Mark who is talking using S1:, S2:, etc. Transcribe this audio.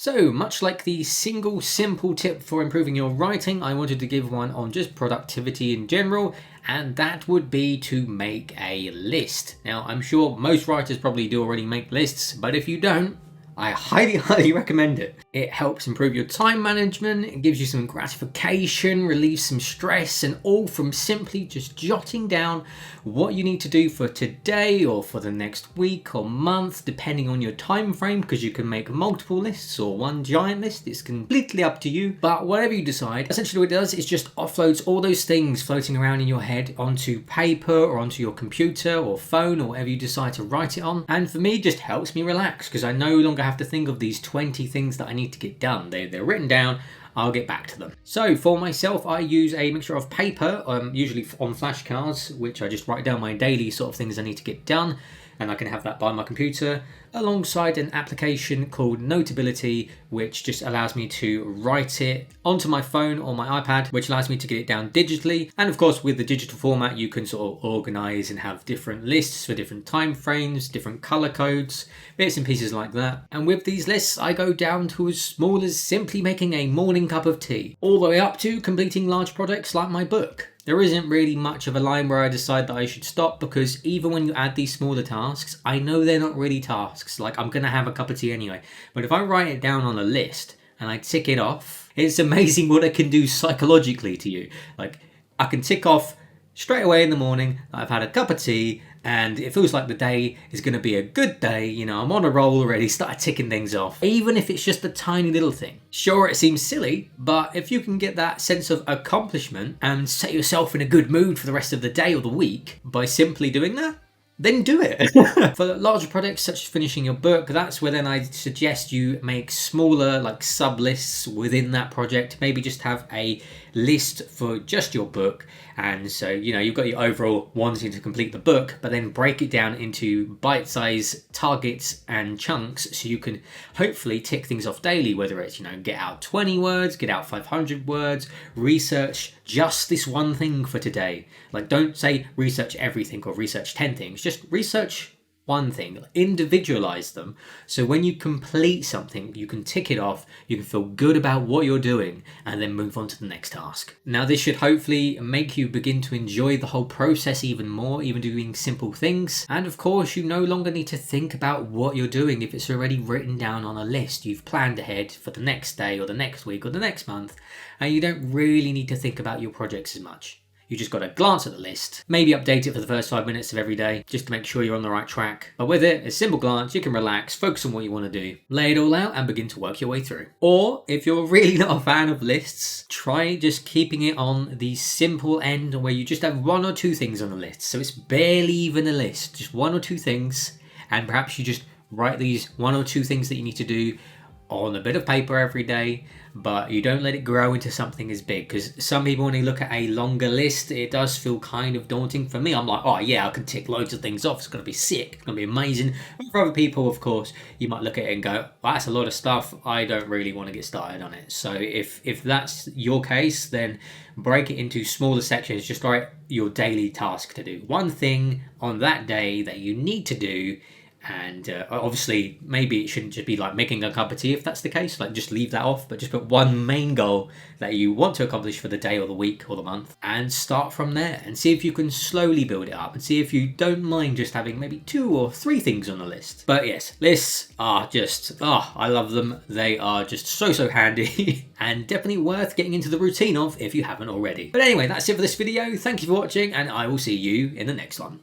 S1: So, much like the single simple tip for improving your writing, I wanted to give one on just productivity in general, and that would be to make a list. Now, I'm sure most writers probably do already make lists, but if you don't, I highly recommend it. It helps improve your time management, it gives you some gratification, relieves some stress, and all from simply just jotting down what you need to do for today or for the next week or month, depending on your time frame, because you can make multiple lists or one giant list. It's completely up to you, but whatever you decide, essentially what it does is just offloads all those things floating around in your head onto paper or onto your computer or phone or whatever you decide to write it on. And for me, it just helps me relax because I no longer have to think of these 20 things that I need to get done. They're written down. I'll get back to them. So for myself, I use a mixture of paper, usually on flashcards, which I just write down my daily sort of things I need to get done, and I can have that by my computer, alongside an application called Notability, which just allows me to write it onto my phone or my iPad, which allows me to get it down digitally. And of course, with the digital format, you can sort of organize and have different lists for different time frames, different color codes, bits and pieces like that. And with these lists, I go down to as small as simply making a morning cup of tea, all the way up to completing large projects like my book. There isn't really much of a line where I decide that I should stop, because even when you add these smaller tasks, I know they're not really tasks. Like, I'm going to have a cup of tea anyway. But if I write it down on a list and I tick it off, it's amazing what it can do psychologically to you. Like, I can tick off straight away in the morning that I've had a cup of tea and it feels like the day is going to be a good day. You know, I'm on a roll already, start ticking things off, even if it's just a tiny little thing. Sure, it seems silly, but if you can get that sense of accomplishment and set yourself in a good mood for the rest of the day or the week by simply doing that, then do it. For larger projects such as finishing your book, that's where then I suggest you make smaller like sub lists within that project. Maybe just have a list for just your book, and so you know you've got your overall wanting to complete the book, but then break it down into bite-sized targets and chunks so you can hopefully tick things off daily, whether it's, you know, get out 20 words, get out 500 words, research just this one thing for today. Like, don't say research everything or research 10 things, just research one thing, individualize them, so when you complete something you can tick it off, you can feel good about what you're doing, and then move on to the next task. Now this should hopefully make you begin to enjoy the whole process even more, even doing simple things. And of course, you no longer need to think about what you're doing if it's already written down on a list. You've planned ahead for the next day or the next week or the next month, and you don't really need to think about your projects as much. You just got to glance at the list, maybe update it for the first 5 minutes of every day, just to make sure you're on the right track. But with it, a simple glance, you can relax, focus on what you want to do, lay it all out and begin to work your way through. Or if you're really not a fan of lists, try just keeping it on the simple end where you just have one or two things on the list. So it's barely even a list, just one or two things. And perhaps you just write these one or two things that you need to do on a bit of paper every day, but you don't let it grow into something as big, because some people, when they look at a longer list, it does feel kind of daunting. For me, I'm like, oh yeah, I can tick loads of things off, it's going to be sick, it's going to be amazing. But for other people, of course, you might look at it and go, well, that's a lot of stuff, I don't really want to get started on it. So if that's your case, then break it into smaller sections. Just write your daily task to do, one thing on that day that you need to do. And obviously maybe it shouldn't just be like making a cup of tea if that's the case, like just leave that off, but just put one main goal that you want to accomplish for the day or the week or the month, and start from there and see if you can slowly build it up, and see if you don't mind just having maybe 2 or 3 things on the list. But yes, lists are just, I love them. They are just so handy and definitely worth getting into the routine of if you haven't already. But anyway, that's it for this video. Thank you for watching, and I will see you in the next one.